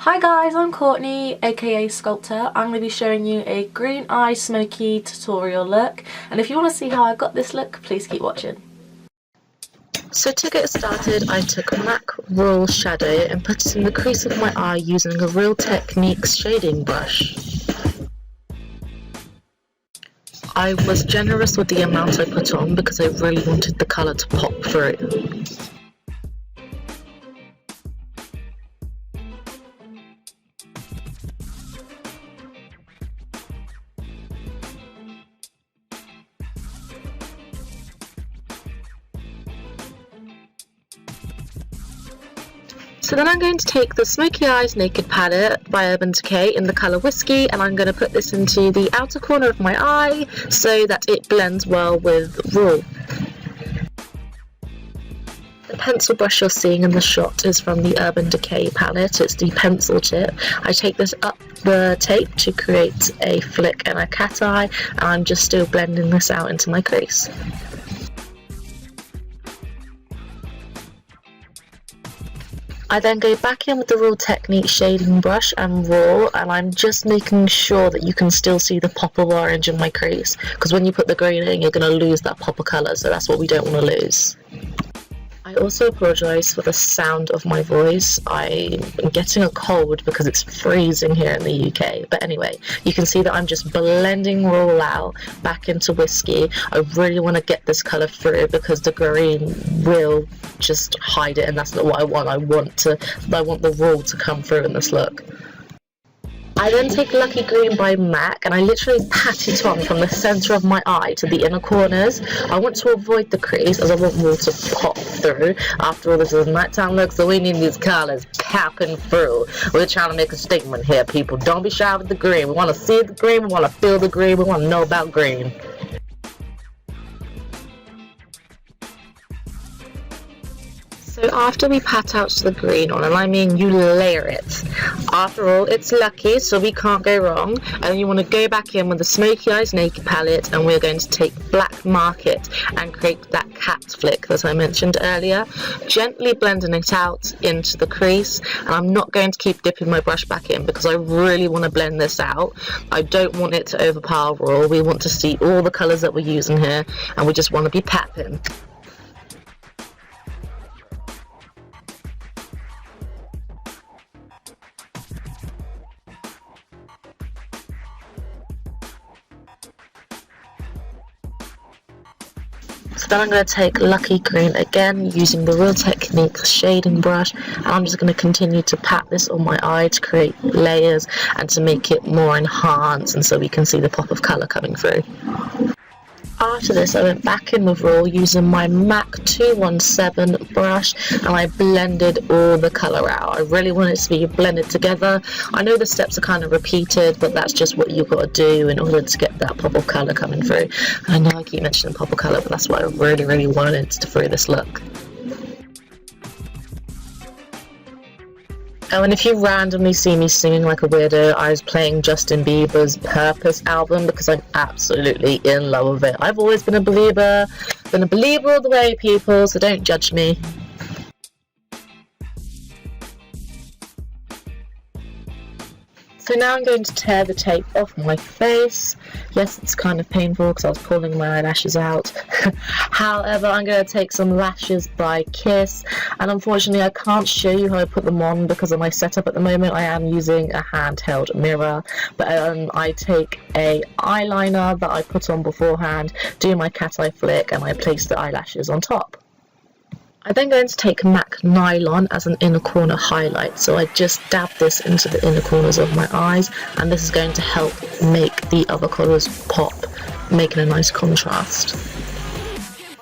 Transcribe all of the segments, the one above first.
Hi guys, I'm Courtney, aka Sculptor. I'm going to be showing you a green eye smoky tutorial look, and if you want to see how I got this look, please keep watching. So to get started, I took a MAC Raw shadow and put it in the crease of my eye using a Real Techniques shading brush. I was generous with the amount I put on because I really wanted the colour to pop through. So then I'm going to take the Smoky Eyes Naked Palette by Urban Decay in the colour Whiskey, and I'm going to put this into the outer corner of my eye so that it blends well with Raw. The pencil brush you're seeing in the shot is from the Urban Decay palette. It's the pencil tip. I take this up the tape to create a flick and a cat eye, and I'm just still blending this out into my crease. I then go back in with the Real Techniques shading brush and Raw, and I'm just making sure that you can still see the pop of orange in my crease, because when you put the green in, you're going to lose that pop of colour, so that's what we don't want to lose. I also apologise for the sound of my voice. I'm getting a cold because it's freezing here in the UK. But anyway, you can see that I'm just blending Raw out back into Whiskey. I really want to get this colour through because the green will just hide it, and that's not what I want. I want the Raw to come through in this look. I then take Lucky Green by MAC and I literally pat it on from the centre of my eye to the inner corners. I want to avoid the crease as I want Raw to pop through. After all, this is a nighttime look, so we need these colours popping through. We're trying to make a statement here, people. Don't be shy with the green. We want to see the green, we want to feel the green, we want to know about green. So after we pat out the green on, and I mean you layer it, after all it's Lucky, so we can't go wrong, and you want to go back in with the Smoky Eyes Naked palette, and we're going to take Black Market and create that cat flick that I mentioned earlier, gently blending it out into the crease. And I'm not going to keep dipping my brush back in because I really want to blend this out. I don't want it to overpower Raw. We want to see all the colours that we're using here, and we just want to be papping. So then I'm going to take Lucky Green again using the Real Techniques shading brush, and I'm just going to continue to pat this on my eye to create layers and to make it more enhanced, and so we can see the pop of colour coming through. After this, I went back in with Raw using my MAC 217 brush, and I blended all the colour out. I really want it to be blended together. I know the steps are kind of repeated, but that's just what you've got to do in order to get that pop of colour coming through. I know I keep mentioning pop of colour, but that's what I really wanted to through this look. Oh, and if you randomly see me singing like a weirdo, I was playing Justin Bieber's Purpose album because I'm absolutely in love with it. I've always been a believer all the way, people, so don't judge me. So now I'm going to tear the tape off my face. Yes, it's kind of painful because I was pulling my eyelashes out. However, I'm going to take some lashes by Kiss, and unfortunately I can't show you how I put them on because of my setup at the moment. I am using a handheld mirror, but I take a eyeliner that I put on beforehand, do my cat eye flick, and I place the eyelashes on top. I'm then going to take MAC Nylon as an inner corner highlight, so I just dab this into the inner corners of my eyes, and this is going to help make the other colours pop, making a nice contrast.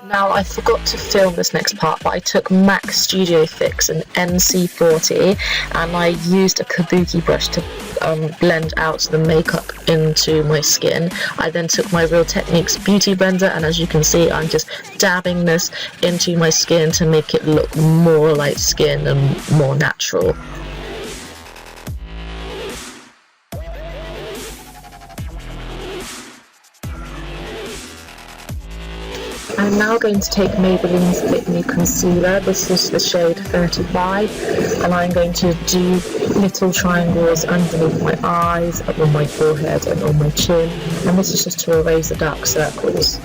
Now, I forgot to film this next part, but I took MAC Studio Fix in NC40, and I used a kabuki brush to blend out the makeup into my skin. I then took my Real Techniques Beauty Blender, and as you can see, I'm just dabbing this into my skin to make it look more like skin and more natural. I'm now going to take Maybelline's Fit Me Concealer. This is the shade 35, and I'm going to do little triangles underneath my eyes, on my forehead and on my chin, and this is just to erase the dark circles.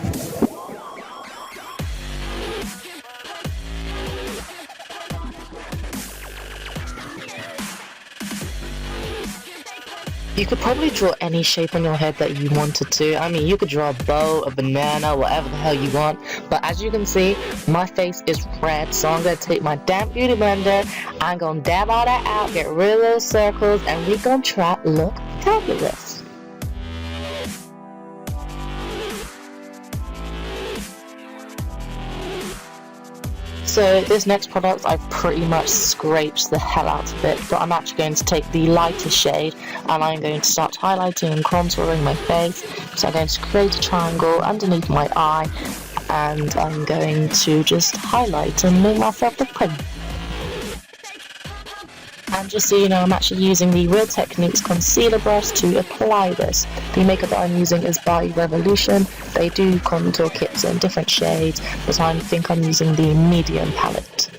You could probably draw any shape on your head that you wanted to. I mean, you could draw a bow, a banana, whatever the hell you want. But as you can see, my face is red, so I'm going to take my damp beauty blender. I'm going to dab all that out, get rid of those circles, and we're going to try to look fabulous. So this next product, I've pretty much scraped the hell out of it, but I'm actually going to take the lighter shade and I'm going to start highlighting and contouring my face. So I'm going to create a triangle underneath my eye and I'm going to just highlight and make myself look pretty. And just so you know, I'm actually using the Real Techniques concealer brush to apply this. The makeup that I'm using is by Revolution. They do contour kits in different shades, but I think I'm using the medium palette.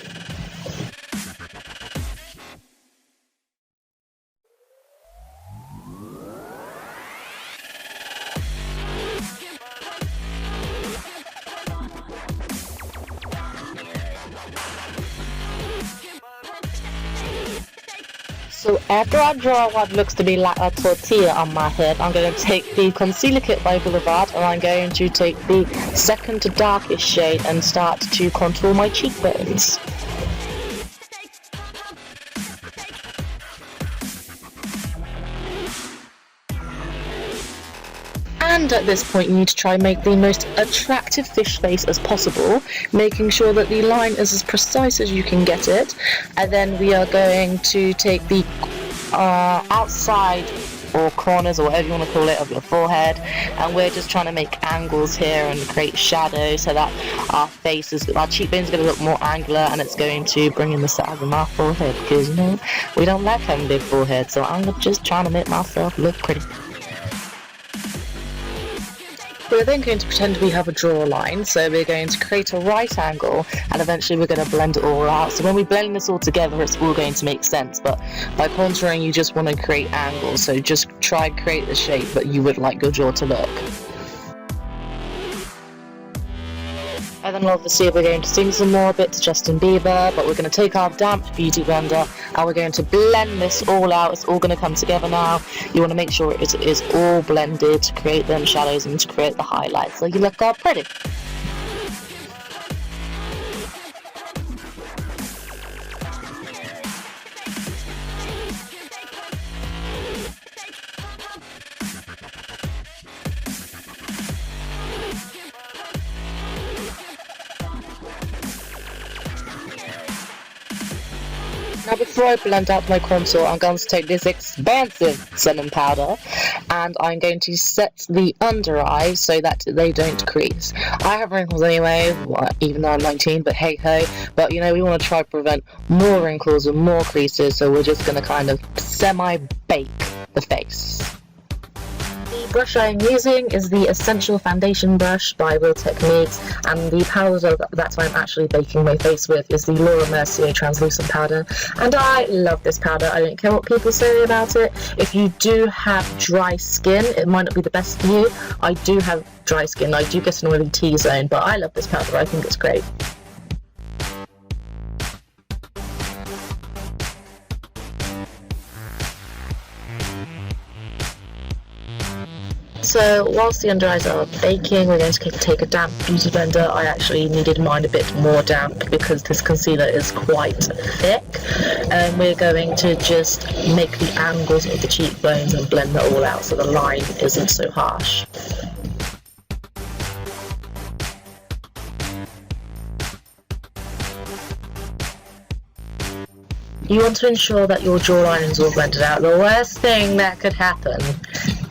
So after I draw what looks to be like a tortilla on my head, I'm going to take the concealer kit by Boulevard and I'm going to take the second to darkest shade and start to contour my cheekbones. And at this point you need to try and make the most attractive fish face as possible, making sure that the line is as precise as you can get it. And then we are going to take the outside or corners or whatever you want to call it of your forehead, and we're just trying to make angles here and create shadow so that our cheekbones are going to look more angular, and it's going to bring in the size of my forehead because, you know, we don't like having big foreheads, so I'm just trying to make myself look pretty. We're then going to pretend we have a draw line, so we're going to create a right angle and eventually we're going to blend it all out. So when we blend this all together, it's all going to make sense, but by contouring you just want to create angles, so just try and create the shape that you would like your jaw to look. And then obviously we're going to sing some more a bit to Justin Bieber, but we're going to take our damp beauty blender and we're going to blend this all out. It's all going to come together now. You want to make sure it is all blended to create them shadows and to create the highlights so you look all pretty. Now before I blend out my contour, I'm going to take this expensive setting powder and I'm going to set the under eyes so that they don't crease. I have wrinkles anyway, even though I'm 19, but hey ho. But you know, we want to try to prevent more wrinkles and more creases, so we're just going to kind of semi-bake the face. The brush I'm using is the Essential Foundation brush by Real Techniques, and the powder that I'm actually baking my face with is the Laura Mercier translucent powder, and I love this powder. I don't care what people say about it. If you do have dry skin, it might not be the best for you. I do have dry skin, I do get an oily T-zone, but I love this powder. I think it's great. So whilst the under eyes are baking, we're going to take a damp beauty blender. I actually needed mine a bit more damp because this concealer is quite thick. And we're going to just make the angles of the cheekbones and blend that all out so the line isn't so harsh. You want to ensure that your jawline is all blended out. The worst thing that could happen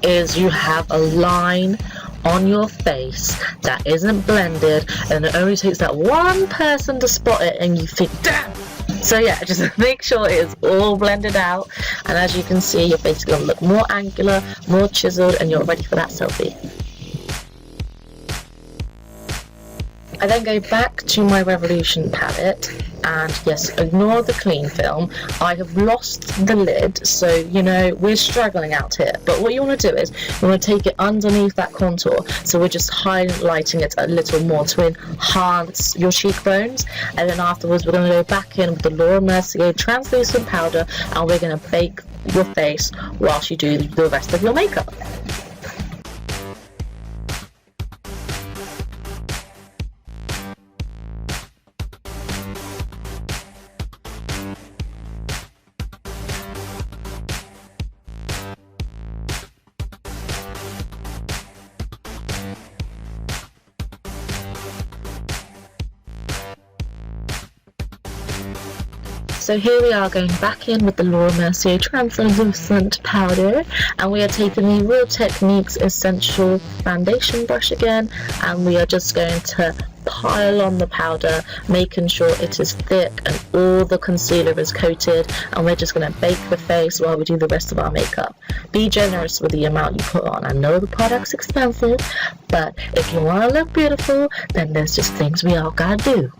is you have a line on your face that isn't blended and it only takes that one person to spot it and you think, damn! So yeah, just make sure it is all blended out, and as you can see, your face is going to look more angular, more chiseled, and you're ready for that selfie. I then go back to my Revolution palette, and yes, ignore the clean film. I have lost the lid, so you know we're struggling out here. But what you want to do is you want to take it underneath that contour, so we're just highlighting it a little more to enhance your cheekbones. And then afterwards we're going to go back in with the Laura Mercier translucent powder, and we're going to bake your face whilst you do the rest of your makeup. So here we are going back in with the Laura Mercier translucent powder, and we are taking the Real Techniques Essential foundation brush again, and we are just going to pile on the powder, making sure it is thick and all the concealer is coated, and we're just going to bake the face while we do the rest of our makeup. Be generous with the amount you put on. I know the product's expensive, but if you want to look beautiful, then there's just things we all gotta do.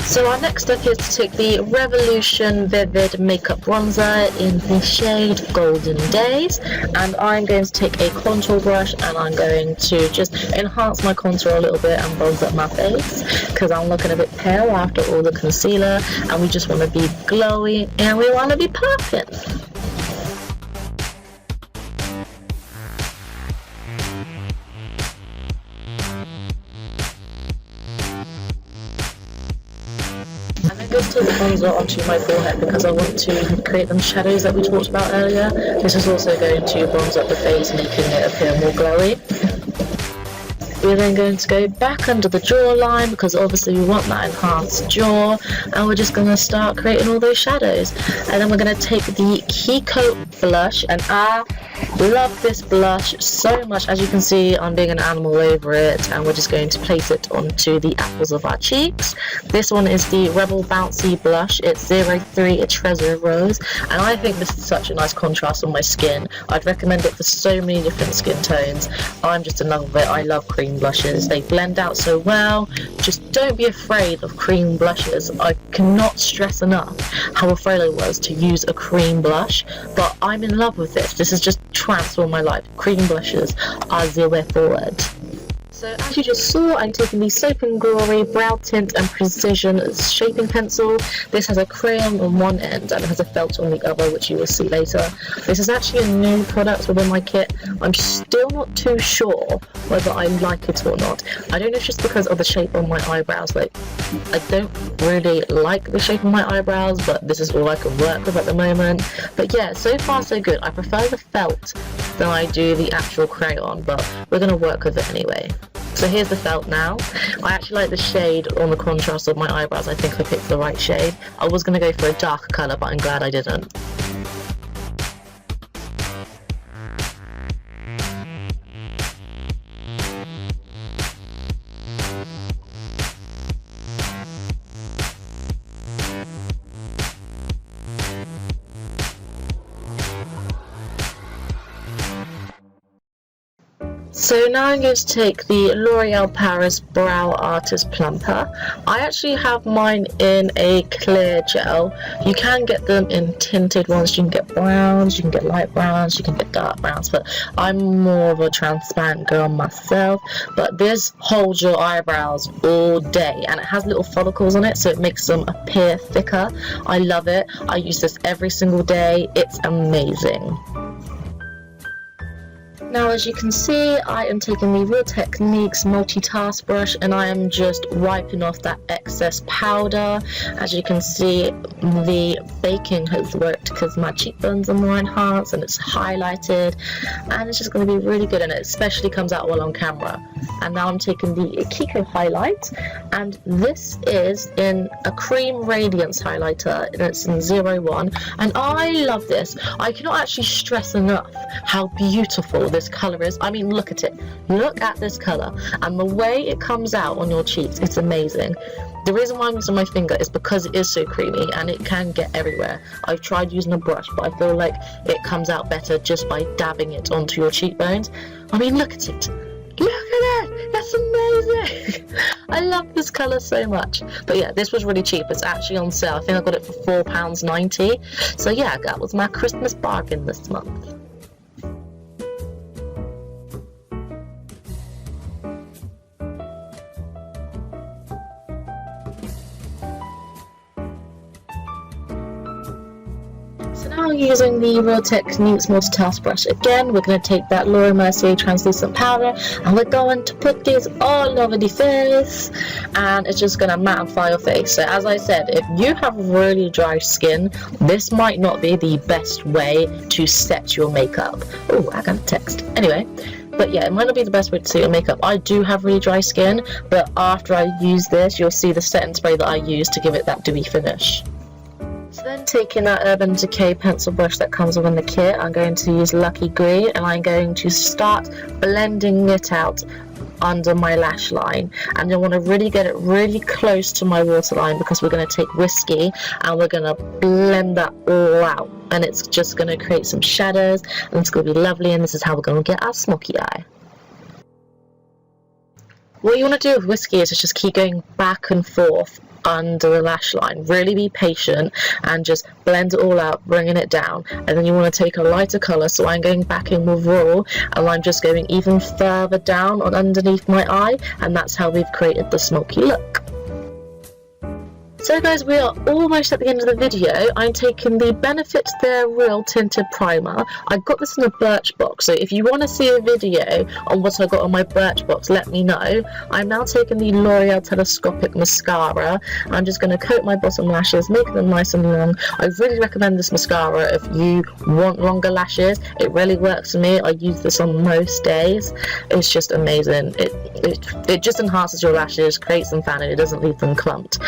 So our next step is to take the Revolution Vivid Makeup Bronzer in the shade Golden Days, and I'm going to take a contour brush and I'm going to just enhance my contour a little bit and bronze up my face because I'm looking a bit pale after all the concealer, and we just want to be glowy and we want to be popping. Just take the bronzer onto my forehead because I want to create them shadows that we talked about earlier. This is also going to bronze up the face, making it appear more glowy. We're then going to go back under the jawline because obviously we want that enhanced jaw, and we're just going to start creating all those shadows. And then we're going to take the Kiko Blush, and I love this blush so much. As you can see, I'm being an animal over it, and we're just going to place it onto the apples of our cheeks. This one is the Rebel Bouncy Blush. It's 03 Treasure Rose, and I think this is such a nice contrast on my skin. I'd recommend it for so many different skin tones. I'm just in love with it. I love cream blushes. They blend out so well. Just don't be afraid of cream blushes. I cannot stress enough how afraid I was to use a cream blush, but I'm in love with this. This has just transformed my life. Cream blushes are the way forward. So as you just saw, I'm taking the Soap & Glory Brow Tint and Precision Shaping Pencil. This has a crayon on one end and it has a felt on the other, which you will see later. This is actually a new product within my kit. I'm still not too sure whether I like it or not. I don't know if it's just because of the shape on my eyebrows. Like, I don't really like the shape of my eyebrows, but this is all I can work with at the moment. But yeah, so far so good. I prefer the felt than I do the actual crayon, but we're going to work with it anyway. So here's the felt now. I actually like the shade on the contrast of my eyebrows. I think I picked the right shade. I was going to go for a darker colour, but I'm glad I didn't. So now I'm going to take the L'Oreal Paris Brow Artist Plumper. I actually have mine in a clear gel. You can get them in tinted ones. You can get browns, you can get light browns, you can get dark browns, but I'm more of a transparent girl myself. But this holds your eyebrows all day, and it has little follicles on it, so it makes them appear thicker. I love it. I use this every single day. It's amazing. Now, as you can see, I am taking the Real Techniques multitask brush and I am just wiping off that excess powder. As you can see, the baking has worked because my cheekbones are more enhanced and it's highlighted, and it's just going to be really good, and it especially comes out well on camera. And now I'm taking the Kiko Highlight, and this is in a cream radiance highlighter, and it's in 01, and I love this. I cannot actually stress enough how beautiful this this colour is. I mean, look at it. Look at this colour. And the way it comes out on your cheeks, it's amazing. The reason why I'm using my finger is because it is so creamy and it can get everywhere. I've tried using a brush, but I feel like it comes out better just by dabbing it onto your cheekbones. I mean, look at it. Look at it! That's amazing! I love this colour so much. But yeah, this was really cheap. It's actually on sale. I think I got it for £4.90. So yeah, that was my Christmas bargain this month. So now I'm using the Real Techniques multitask brush again. We're going to take that Mercia translucent powder and we're going to put this all over the face, and it's just going to mattify your face. So as I said, if you have really dry skin, this might not be the best way to set your makeup. Oh, I got a text. Anyway, but yeah, it might not be the best way to set your makeup. I do have really dry skin, but after I use this, you'll see the setting spray that I use to give it that dewy finish. So then, taking that Urban Decay pencil brush that comes within the kit, I'm going to use Lucky Green and I'm going to start blending it out under my lash line. And I want to really get it really close to my waterline because we're going to take Whiskey and we're going to blend that all out. And it's just going to create some shadows and it's going to be lovely, and this is how we're going to get our smoky eye. What you want to do with Whiskey is just keep going back and forth under the lash line. Really be patient and just blend it all out, bringing it down. And then you want to take a lighter colour, so I'm going back in with Raw and I'm just going even further down on underneath my eye, and that's how we've created the smoky look. So guys, we are almost at the end of the video. I'm taking the Benefit Their Real Tinted Primer. I got this in a Birchbox, so if you want to see a video on what I got on my Birchbox, let me know. I'm now taking the L'Oreal Telescopic Mascara. I'm just going to coat my bottom lashes, make them nice and long. I really recommend this mascara if you want longer lashes. It really works for me. I use this on most days. It's just amazing. It just enhances your lashes, creates them fan, and it doesn't leave them clumped.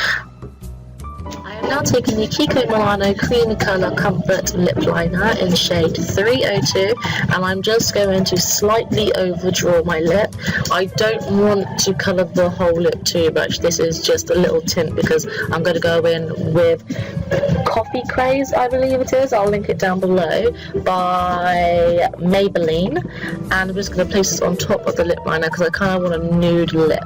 I am now taking the Kiko Milano Creamy Colour Comfort Lip Liner in shade 302, and I'm just going to slightly overdraw my lip. I don't want to colour the whole lip too much. This is just a little tint because I'm going to go in with Coffe Craze, I believe it is. I'll link it down below, by Maybelline, and I'm just going to place this on top of the lip liner because I kind of want a nude lip,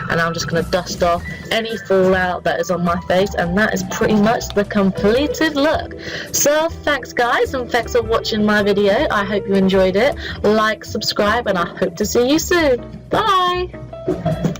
and I'm just going to dust off any fallout that is on my face, and that is pretty much the completed look. So thanks guys, and thanks for watching my video. I hope you enjoyed it. Like, subscribe, and I hope to see you soon. Bye.